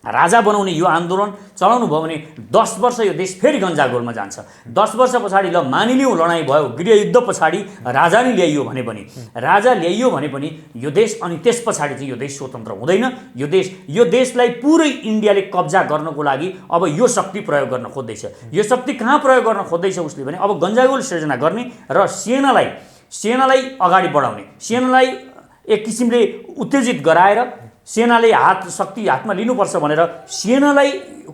Speaker 1: राजा बनाउने यो आन्दोलन चलाउनु भयो भने 10 वर्ष यो देश फेरि गन्जागोलमा जान्छ। 10 वर्ष पछाडि ल मानिलिउँ लडाइँ भयो, गृहयुद्ध पछाडि राजा नै ल्याइयो भने पनि यो देश, अनि त्यस पछाडि चाहिँ यो देश स्वतन्त्र हुँदैन। यो देशलाई पुरै इन्डियाले कब्जा गर्नको लागि अब यो शक्ति प्रयोग गर्न खोज्दैछ। यो शक्ति कहाँ प्रयोग गर्न खोज्दैछ उसले भने अब गन्जागोल सिर्जना गर्ने र सेनालाई अगाडि बढाउने, सेनालाई एक किसिमले उत्तेजित गराएर सेनाले शक्ति हातमा लिनुपर्छ भनेर सेनालाई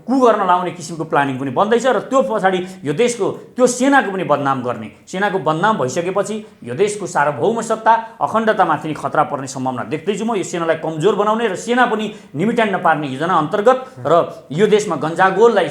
Speaker 1: कु गर्न लाउने किसिमको प्लानिङ पनि बन्दैछ। र त्यो पछाडि यो देशको त्यो सेनाको पनि बदनाम गर्ने, सेनाको बदनाम भइसकेपछि यो देशको सार्वभौम सत्ता अखण्डतामाथि नै खतरा पर्ने सम्भावना देख्दैछु म। यो सेनालाई कमजोर बनाउने र सेना पनि निमिट्यान्न पार्ने योजना अन्तर्गत र यो देशमा गन्जागोललाई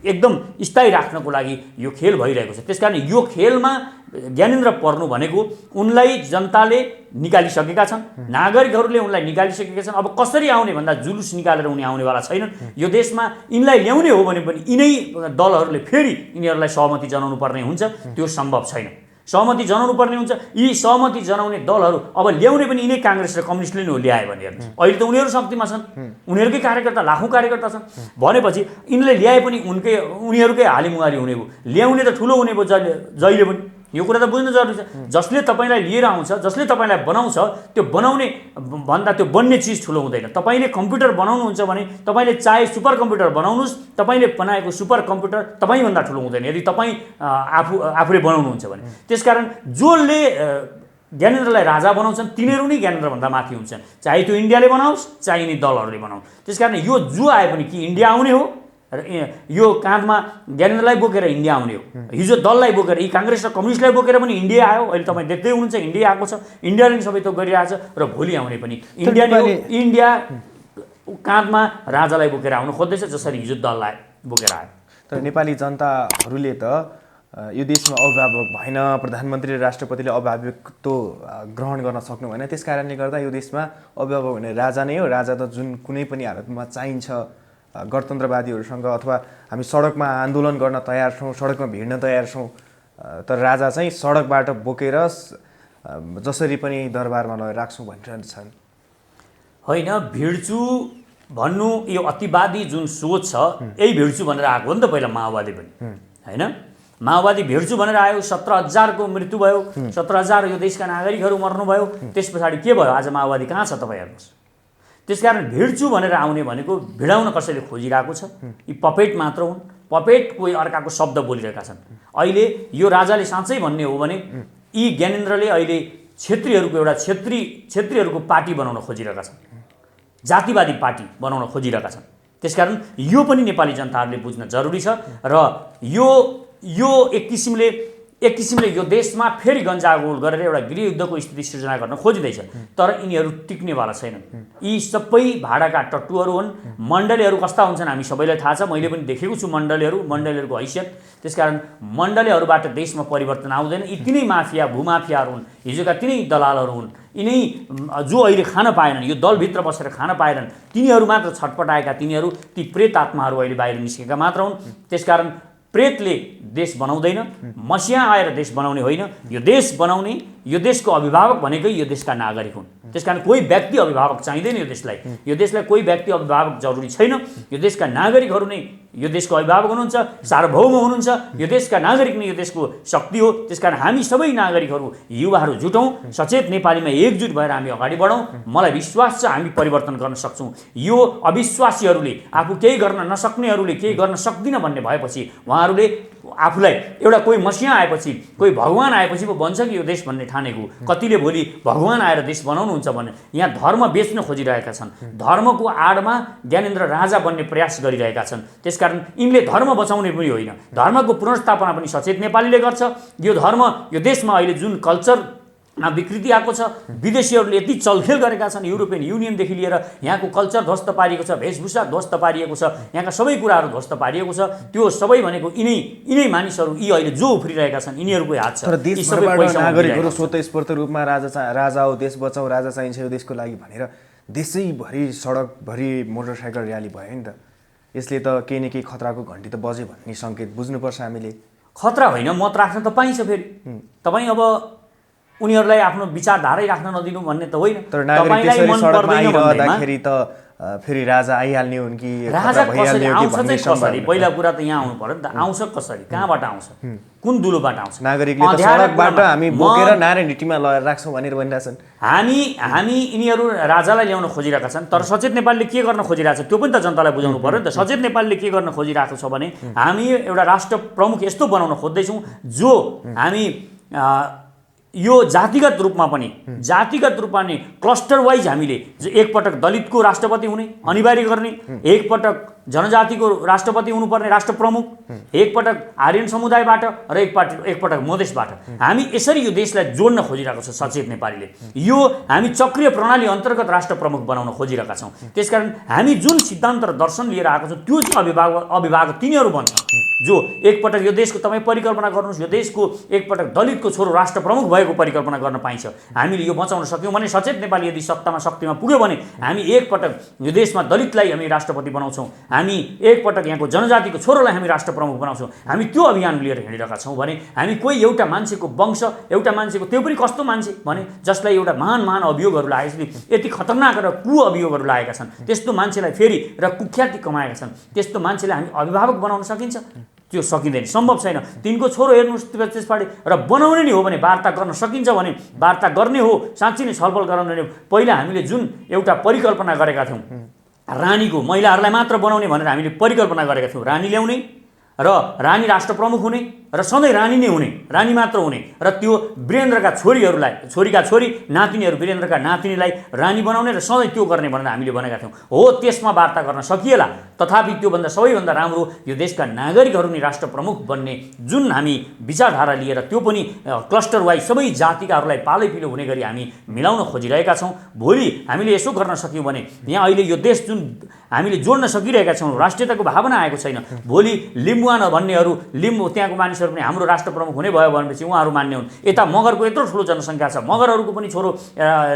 Speaker 1: एकदम स्थायी राख्नको लागि यो खेल भइरहेको छ। त्यसकारण यो खेलमा ज्ञानेन्द्र पर्नु भनेको उनलाई जनताले निकालिसकेका छन्, नागरिकहरूले उनलाई निकालिसकेका छन्। अब कसरी आउने भन्दा जुलुस निकालेर उनी आउनेवाला छैनन्। यो देशमा यिनलाई ल्याउने हो भने पनि यिनै दलहरूले फेरि यिनीहरूलाई सहमति जनाउनु पर्ने हुन्छ, त्यो सम्भव छैन। सहमति जनाउनु पर्ने हुन्छ, यी सहमति जनाउने दलहरू अब ल्याउने पनि यिनै काङ्ग्रेस र कम्युनिस्टले नै ल्याए भने हेर्नुहोस्, अहिले त उनीहरू शक्तिमा छन्, उनीहरूकै कार्यकर्ता लाखौँ कार्यकर्ता छन् भनेपछि यिनले ल्याए पनि उनीहरूकै हालिमुहाली हुने भयो, ल्याउने त ठुलो हुने भयो जहिले पनि। यो कुरा त बुझ्नु जरुरी छ। जसले तपाईँलाई लिएर आउँछ, जसले तपाईँलाई बनाउँछ, त्यो बनाउने भन्दा त्यो बन्ने चिज ठुलो हुँदैन। तपाईँले कम्प्युटर बनाउनुहुन्छ भने तपाईँले चाहे सुपर कम्प्युटर बनाउनुहोस्, तपाईँले बनाएको सुपर कम्प्युटर तपाईँभन्दा ठुलो हुँदैन यदि तपाईँ आफूले बनाउनुहुन्छ भने। त्यसकारण जसले ज्ञानेन्द्रलाई राजा बनाउँछन् तिनीहरू नै ज्ञानेन्द्रभन्दा माथि हुन्छन्, चाहे त्यो इन्डियाले बनाओस् चाहे यिनी दलहरूले बनाउन्। त्यसकारण यो जो आए पनि कि इन्डिया आउने हो र यो काँधमा ज्ञानेन्द्रलाई बोकेर इन्डिया आउने हो, हिजो दललाई बोकेर, यी काङ्ग्रेस र कम्युनिस्टलाई बोकेर पनि इन्डिया आयो। अहिले तपाईँ देख्दै हुनुहुन्छ इन्डिया आएको छ, इन्डियाले नै सबै थोक गरिरहेछ र भोलि आउने पनि इन्डिया काँधमा राजालाई बोकेर आउनु खोज्दैछ जसरी हिजो दललाई बोकेर आयो।
Speaker 2: तर नेपाली जनताहरूले त यो देशमा अभिभावक भएन, प्रधानमन्त्री र राष्ट्रपतिले अभिभावकत्व ग्रहण गर्न सक्नु भएन, त्यस कारणले गर्दा यो देशमा अभिभावक भने राजा नै हो। राजा त जुन कुनै पनि हालतमा चाहिन्छ गणतन्त्रवादीहरूसँग, अथवा हामी सडकमा आन्दोलन गर्न तयार छौँ, सडकमा भिड्न तयार छौँ, तर राजा चाहिँ सडकबाट बोकेर जसरी पनि दरबारमा लगेर राख्छौँ भनिरहन्छन्।
Speaker 1: होइन, भिड्छु भन्नु यो अतिवादी जुन सोच छ, यही भिड्छु भनेर आएको हो नि त पहिला माओवादी पनि, होइन? माओवादी भिड्छु भनेर आयो, 17,000को मृत्यु भयो, 17,000 यो देशका नागरिकहरू मर्नुभयो। त्यस पछाडि के भयो? आज माओवादी कहाँ छ तपाईँ हेर्नुहोस्। त्यसकारण भिड्छु भनेर आउने भनेको भिडाउन कसैले खोजिरहेको छ। यी पपेट मात्र हुन्, पपेट कोही अर्काको शब्द बोलिरहेका छन्। अहिले यो राजाले साँच्चै भन्ने हो भने यी ज्ञानेन्द्रले अहिले क्षेत्रीहरूको एउटा क्षेत्रीहरूको पार्टी बनाउन खोजिरहेका छन्, जातिवादी पार्टी बनाउन खोजिरहेका छन्। त्यसकारण यो पनि नेपाली जनताहरूले बुझ्न जरुरी छ र यो एक किसिमले यो देशमा फेरि गन्जागोल गरेर एउटा गृहयुद्धको स्थिति सृजना गर्न खोजिँदैछ। तर यिनीहरू टिक्नेवाला छैनन्। यी सबै भाडाका टट्टुहरू हुन्। मण्डलीहरू कस्ता हुन्छन् हामी सबैलाई थाहा छ। मैले पनि देखेको छु मण्डलीहरूको हैसियत। त्यसकारण मण्डलीहरूबाट देशमा परिवर्तन आउँदैन। यी तिनै माफिया भूमाफियाहरू हुन्, हिजोका तिनै दलालहरू हुन्। यिनै जो अहिले खान पाएनन्, यो दलभित्र बसेर खान पाएनन्, तिनीहरू मात्र छटपटाएका, ती प्रेत आत्माहरू अहिले बाहिर निस्केका मात्र हुन्। त्यसकारण प्रेतले देश बनाउँदैन, मसिया आएर देश बनाउने होइन। यो देश बनाउने, यो देशको अभिभावक भनेकै यो देशका नागरिक हुन्। त्यसकारण कोही व्यक्ति अभिभावक चाहिँदैन यो देशलाई। यो देशलाई कोही व्यक्ति अभिभावक जरुरी छैन। यो देशका नागरिकहरू नै यो देशको अभिभावक हुनुहुन्छ, सार्वभौम हुनुहुन्छ। यो देशका नागरिक नै यो देशको शक्ति हो। त्यसकारण हामी सबै नागरिकहरू, युवाहरू जुटौँ, सचेत नेपालीमा एकजुट भएर हामी अगाडि बढौँ। मलाई विश्वास छ हामी परिवर्तन गर्न सक्छौँ। यो अविश्वासीहरूले, आफू केही गर्न नसक्नेहरूले केही गर्न सक्दिन भन्ने भएपछि उहाँहरूले आफूलाई एउटा कोही मसिया आएपछि, कोही भगवान आएपछि पो भन्छ कि यो देश भन्ने ठानेको। कतिले भोलि भगवान आएर देश बनाउनुहुन्छ भने यहाँ धर्म बेच्न खोजिरहेका छन्। धर्मको आडमा ज्ञानेन्द्र राजा बन्ने प्रयास गरिरहेका छन्। त्यसकारण यिनले धर्म बचाउने पनि होइन, धर्मको पुनर्स्थापना पनि सचेत नेपालीले गर्छ। यो धर्म, यो देशमा अहिले जुन कल्चर विकृति आएको छ, विदेशीहरूले यति चलखेल गरेका छन्। युरोपियन युनियनदेखि लिएर यहाँको कल्चर ध्वस्त पारिएको छ, वेशभूषा ध्वस्त पारिएको छ, यहाँका सबै कुराहरू ध्वस्त पारिएको छ। त्यो सबै भनेको यिनै मानिसहरू, यी अहिले जो उफ्रिरहेका छन् यिनीहरूकै हात छ।
Speaker 2: तर देशभरबाट नागरिकहरू स्वतस्फूर्त रूपमा राजा हो, देश बचाऊ, राजा चाहिन्छ यो देशको लागि भनेर देशैभरि सडकभरि मोटरसाइकल र्याली भयो नि त। यसले त केही न केही खतराको घन्टी त बज्यो भन्ने सङ्केत बुझ्नुपर्छ हामीले।
Speaker 1: खतरा होइन, मत राख्न त पाइन्छ। फेरि तपाईँ अब उनीहरूलाई आफ्नो विचारधारै राख्न नदिनु भन्ने त होइन।
Speaker 2: तर नागरिक त्यसरी सडकमा आइरहँदाखेरि त फेरि राजा आइहाल्ने हुन् कि
Speaker 1: राजा कसरी आउँछ चाहिँ कसरी? पहिला कुरा त यहाँ आउनु पर्यो नि त। आउँछ कसरी? कहाँबाट आउँछ? कुन दुलोबाट आउँछ?
Speaker 2: नागरिकले त सडकबाट हामी बोकेर नारायणहिटीमा लगेर राख्छौँ भनेर भनिरहेछन्।
Speaker 1: हामी यिनीहरू राजालाई ल्याउन खोजिरहेका छन्। तर सचेत नेपालले के गर्न खोजिरहेको छ त्यो पनि त जनतालाई बुझाउनु पर्यो नि त। सचेत नेपालले के गर्न खोजिरहेको छ भने हामी एउटा राष्ट्र प्रमुख यस्तो बनाउन खोज्दैछौँ जो हामी यो जातिगत रूपमा पनि क्लस्टर वाइज हामीले एकपटक दलितको राष्ट्रपति हुने अनिवार्य गर्ने, एकपटक जनजातिको राष्ट्रपति हुनुपर्ने राष्ट्र प्रमुख, एकपटक आर्यन समुदायबाट र एकपटक मधेसबाट हामी यसरी यो देशलाई जोड्न खोजिरहेको छ सचेत नेपालीले। यो हामी चक्रीय प्रणाली अन्तर्गत राष्ट्र प्रमुख बनाउन खोजिरहेका छौँ। त्यसकारण हामी जुन सिद्धान्त र दर्शन लिएर आएको छौँ त्यो चाहिँ अभिभावक तिनीहरू बन्छ जो एकपटक यो देशको तपाईँ परिकल्पना गर्नुहोस्, यो देशको एकपटक दलितको छोरो राष्ट्र प्रमुख भएको परिकल्पना गर्न पाइन्छ। हामीले यो बचाउन सक्यौँ भने सचेत नेपाली यदि शक्तिमा पुग्यो भने हामी एकपटक यो देशमा दलितलाई हामी राष्ट्रपति बनाउँछौँ, हामी एकपटक यहाँको जनजातिको छोरोलाई हामी राष्ट्र प्रमुख बनाउँछौँ। हामी त्यो अभियान लिएर हिँडिरहेका छौँ भने हामी कोही एउटा मान्छेको वंश, एउटा मान्छेको, त्यो पनि कस्तो मान्छे भने जसलाई एउटा महान अभियोगहरू लागेपछि यति खतरनाक र अभियोगहरू लागेका छन्, त्यस्तो मान्छेलाई फेरि र कुख्याति कमाएका छन्, त्यस्तो मान्छेलाई हामी अभिभावक बनाउन सकिन्छ? त्यो सकिँदैन, सम्भव छैन। तिनको छोरो हेर्नुहोस् त्यसपछि र बनाउने नै हो भने वार्ता गर्न सकिन्छ भने वार्ता गर्ने हो, साँच्चै नै छलफल गराउने हो। पहिला हामीले जुन एउटा परिकल्पना गरेका थियौँ रानीको, महिलाहरूलाई मात्र बनाउने भनेर हामीले परिकल्पना गरेका थियौँ, रानी ल्याउने र रानी राष्ट्र प्रमुख हुने र सधैँ रानी नै हुने, रानी मात्र हुने र त्यो वीरेन्द्रका छोरीका छोरी नातिनीहरू वीरेन्द्रका नातिनीलाई रानी बनाउने र सधैँ त्यो गर्ने भनेर हामीले भनेका थियौँ। हो, त्यसमा वार्ता गर्न सकिएला। तथापि त्योभन्दा सबैभन्दा राम्रो यो देशका नागरिकहरू नै राष्ट्र प्रमुख बन्ने जुन हामी विचारधारा लिएर त्यो पनि क्लस्टर वाइज सबै जातिकाहरूलाई पालैपिलो हुने गरी हामी मिलाउन खोजिरहेका छौँ। भोलि हामीले यसो गर्न सक्यौँ भने यहाँ अहिले यो देश जुन हामीले जोड्न सकिरहेका छौँ, राष्ट्रियताको भावना आएको छैन। भोलि लिम्बुवान भन्नेहरू, त्यहाँको मानिसहरू पनि हाम्रो राष्ट्र प्रमुख हुने भयो भनेपछि उहाँहरू मान्ने हुन्। यता मगरको यत्रो ठुलो जनसङ्ख्या छ, मगरहरूको पनि छोरो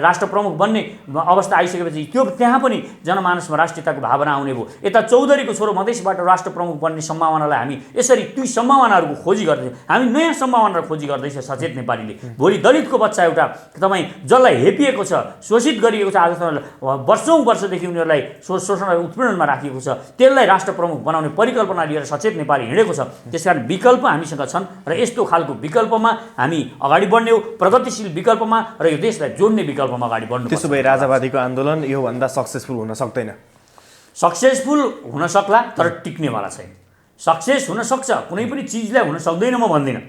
Speaker 1: राष्ट्र प्रमुख बन्ने अवस्था आइसकेपछि त्यहाँ पनि जनमानसमा राष्ट्रियताको भावना आउने भयो। यता चौधरीको छोरो मधेसबाट राष्ट्र प्रमुख बन्ने सम्भावनालाई हामी यसरी ती सम्भावनाहरूको खोजी गर्दैछौँ। हामी नयाँ सम्भावना खोजी गर्दैछ सचेत नेपालीले। भोलि दलितको बच्चा एउटा तपाईँ जसलाई हेपिएको छ, शोषित गरिएको छ, आजसम्म वर्षौँदेखि उनीहरूलाई शोषण उत्पीडनमा राखिएको छ, त्यसलाई राष्ट्र प्रमुख बनाउने परिकल्पना लिएर सचेत नेपाली लागि हिँडेको छ। त्यसकारण विकल्प हामीसँग छन् र यस्तो खालको विकल्पमा हामी अगाडि बढ्ने हो, प्रगतिशील विकल्पमा र यो देशलाई जोड्ने विकल्पमा अगाडि बढ्नु।
Speaker 2: त्यसो भए राजावादीको आन्दोलन योभन्दा सक्सेसफुल हुन सक्दैन?
Speaker 1: सक्सेसफुल हुन सक्ला तर टिक्नेवाला छैन। सक्सेस हुन सक्छ, कुनै पनि चिजलाई हुन सक्दैन म भन्दिनँ।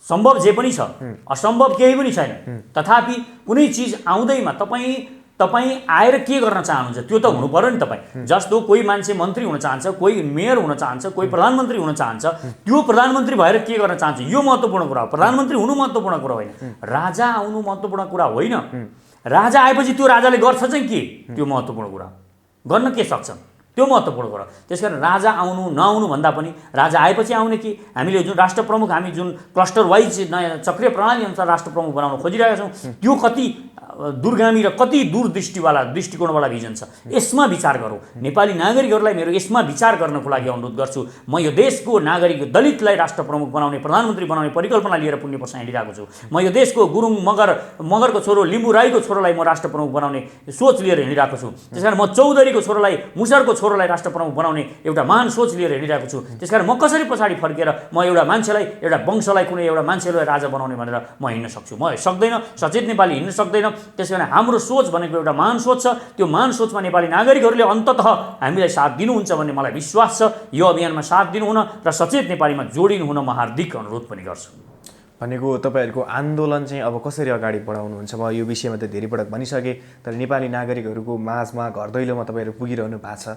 Speaker 1: सम्भव जे पनि छ, असम्भव केही पनि छैन। तथापि कुनै चिज आउँदैमा तपाईँ आएर के गर्न चाहनुहुन्छ त्यो त हुनु पर्यो नि। तपाईँ जस्तो कोही मान्छे मन्त्री हुन चाहन्छ, कोही मेयर हुन चाहन्छ, कोही प्रधानमन्त्री हुन चाहन्छ, त्यो प्रधानमन्त्री भएर के गर्न चाहन्छ यो महत्त्वपूर्ण कुरा हो। प्रधानमन्त्री हुनु महत्त्वपूर्ण कुरा होइन, राजा आउनु महत्त्वपूर्ण कुरा होइन। राजा आएपछि त्यो राजाले गर्छ चाहिँ के, त्यो महत्त्वपूर्ण कुरा हो। गर्न के सक्छन् त्यो महत्त्वपूर्ण कुरा। त्यसकारण राजा आउनु नआउनु भन्दा पनि राजा आएपछि आउने कि हामीले जुन राष्ट्र प्रमुख, हामी जुन क्लस्टर वाइज नयाँ चक्रीय प्रणाली अनुसार राष्ट्र प्रमुख बनाउन खोजिरहेका छौँ, त्यो कति दूरगामी र कति दूरदृष्टिवाला दृष्टिकोणवाला भिजन छ, यसमा विचार गरौँ। नेपाली नागरिकहरूलाई मेरो यसमा विचार गर्नको लागि अनुरोध गर्छु। म यो देशको नागरिक दलितलाई राष्ट्र प्रमुख बनाउने, प्रधानमन्त्री बनाउने परिकल्पना लिएर पुण्य पर्छ हिँडिरहेको छु। म यो देशको गुरुङ मगरको छोरो, लिम्बू राईको छोरोलाई म राष्ट्र प्रमुख बनाउने सोच लिएर हिँडिरहेको छु। त्यसकारण म चौधरीको छोरोलाई, मुसरको छोरोलाई राष्ट्र प्रमुख बनाउने एउटा महान सोच लिएर हिँडिरहेको छु। त्यसकारण म कसरी पछाडि फर्केर म एउटा मान्छेलाई, एउटा वंशलाई, कुनै एउटा मान्छेलाई राजा बनाउने भनेर म हिँड्न सक्छु? म सक्दैन। सचेत नेपाली हिँड्न सक्दैन। त्यसकारण हाम्रो सोच भनेको एउटा महान सोच छ। त्यो महान सोचमा नेपाली नागरिकहरूले अन्ततः हामीलाई साथ दिनुहुन्छ भन्ने मलाई विश्वास छ। यो अभियानमा साथ दिनुहुन र सचेत नेपालीमा जोडिनु हुन म हार्दिक अनुरोध पनि गर्छु।
Speaker 2: भनेको तपाईँहरूको आन्दोलन चाहिँ अब कसरी अगाडि बढाउनुहुन्छ? म यो विषयमा त धेरै पटक भनिसकेँ, तर नेपाली नागरिकहरूको माझमा, घर दैलोमा तपाईँहरू पुगिरहनु भएको छ।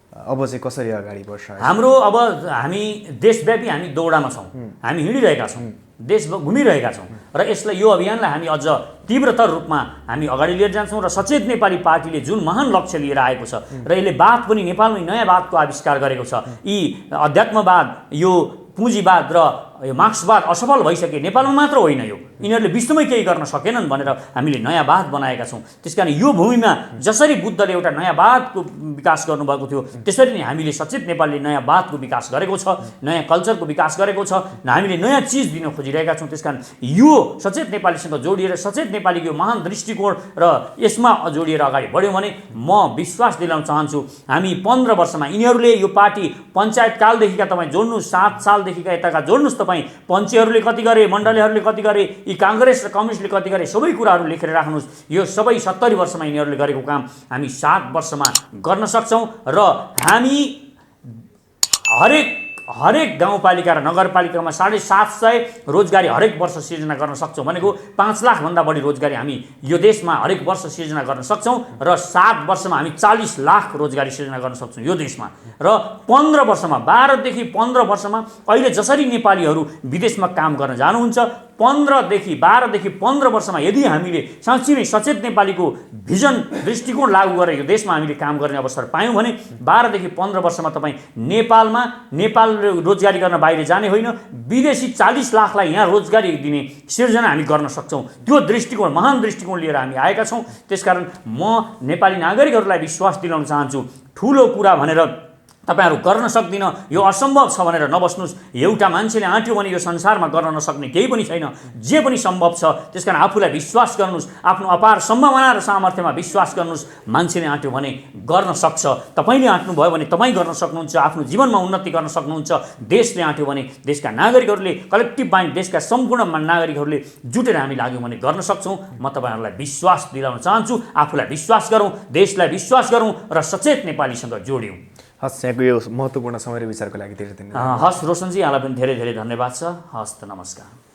Speaker 2: अब चाहिँ कसरी अगाडि बढ्छ?
Speaker 1: हाम्रो अब हामी देशव्यापी हामी दौडामा छौँ, हामी हिँडिरहेका छौँ, देश घुमिरहेका छौँ र यसलाई, यो अभियानलाई हामी अझ तीव्रतर रूपमा हामी अगाडि लिएर जान्छौँ। र सचेत नेपाली पार्टीले जुन महान लक्ष्य लिएर आएको छ र यसले वाद पनि नेपालमै नयाँ वादको आविष्कार गरेको छ। यी अध्यात्मवाद, यो पुँजीवाद र यो मार्क्सवाद असफल भइसके, नेपालमा मात्र होइन, यो यिनीहरूले विश्वमै केही गर्न सकेनन् भनेर हामीले नयाँ वाद बनाएका छौँ। त्यसकारण यो भूमिमा जसरी बुद्धले एउटा नयाँ वादको विकास गर्नुभएको थियो, त्यसरी नै हामीले सचेत नेपालले नयाँ वादको विकास गरेको छ, नयाँ कल्चरको विकास गरेको छ, हामीले नयाँ चिज दिन खोजिरहेका छौँ। त्यसकारण यो सचेत नेपालीसँग जोडिएर, सचेत नेपालीको महान दृष्टिकोण र यसमा जोडिएर अगाडि बढ्यौँ भने म विश्वास दिलाउन चाहन्छु हामी 15 वर्षमा, यिनीहरूले यो पार्टी पञ्चायत कालदेखिका तपाईँ जोड्नुहोस्, 7 सालदेखिका यताका जोड्नुहोस्, तपाईँ पञ्चेहरूले कति गरे, मण्डलीहरूले कति गरे, यी काङ्ग्रेस र कम्युनिस्टले कति गरे, सबै कुराहरू लेखेर राख्नुहोस्। यो सबै 70 वर्षमा यिनीहरूले गरेको काम हामी 7 वर्षमा गर्न सक्छौँ र हामी हरेक गाउँपालिका र नगरपालिकामा 750 रोजगारी हरेक वर्ष सिर्जना गर्न सक्छौँ। भनेको 5 लाखभन्दा बढी रोजगारी हामी यो देशमा हरेक वर्ष सिर्जना गर्न सक्छौँ र 7 वर्षमा हामी 40 लाख रोजगारी सिर्जना गर्न सक्छौँ यो देशमा। र 15 वर्षमा, 12 देखि 15 वर्षमा अहिले जसरी नेपालीहरू विदेशमा काम गर्न जानुहुन्छ, 12 देखि 15 वर्षमा यदि हामीले साँच्चै नै सचेत नेपालीको भिजन, दृष्टिकोण लागू गरेर यो देशमा हामीले काम गर्ने अवसर पायौँ भने 12 देखि 15 वर्षमा तपाईँ नेपाल रोजगारी गर्न बाहिर जाने होइन, विदेशी 40 लाखलाई यहाँ रोजगारी दिने सिर्जना हामी गर्न सक्छौँ। त्यो दृष्टिकोण, महान दृष्टिकोण लिएर हामी आएका छौँ। त्यसकारण म नेपाली नागरिकहरूलाई विश्वास दिलाउन चाहन्छु, ठुलो कुरा भनेर तपाईहरु गर्न सक्दिन, यो असम्भव छ भनेर नबस्नुस्। एउटा मान्छेले आँट्यो भने यो संसारमा गर्न नसक्ने केही पनि छैन, जे पनि सम्भव छ। त्यसकारण आफूलाई विश्वास गर्नुस्, आफ्नो अपार सम्भावना र सामर्थ्यमा विश्वास गर्नुस्। मान्छेले आँट्यो भने गर्न सक्छ, तपाईले आँट्नु भयो भने तपाई गर्न सक्नुहुन्छ, आफ्नो जीवनमा उन्नति गर्न सक्नुहुन्छ। देशले आँट्यो भने, देशका नागरिकहरूले, कलेक्टिभ माइन्ड, देशका सम्पूर्ण नागरिकहरूले जुटेर हामी लाग्यौं भने गर्न सक्छौं। म तपाईहरुलाई विश्वास दिलाउन चाहन्छु, आफूलाई विश्वास गरौं, देशलाई विश्वास गरौं र सचेत नेपालीसँग जोड्यौं।
Speaker 2: हस्, यहाँको यो महत्त्वपूर्ण समय र विचारको लागि धेरै धन्यवाद।
Speaker 1: हस् रोशनजी, यहाँलाई पनि धेरै धेरै धन्यवाद छ। हस् त, नमस्कार।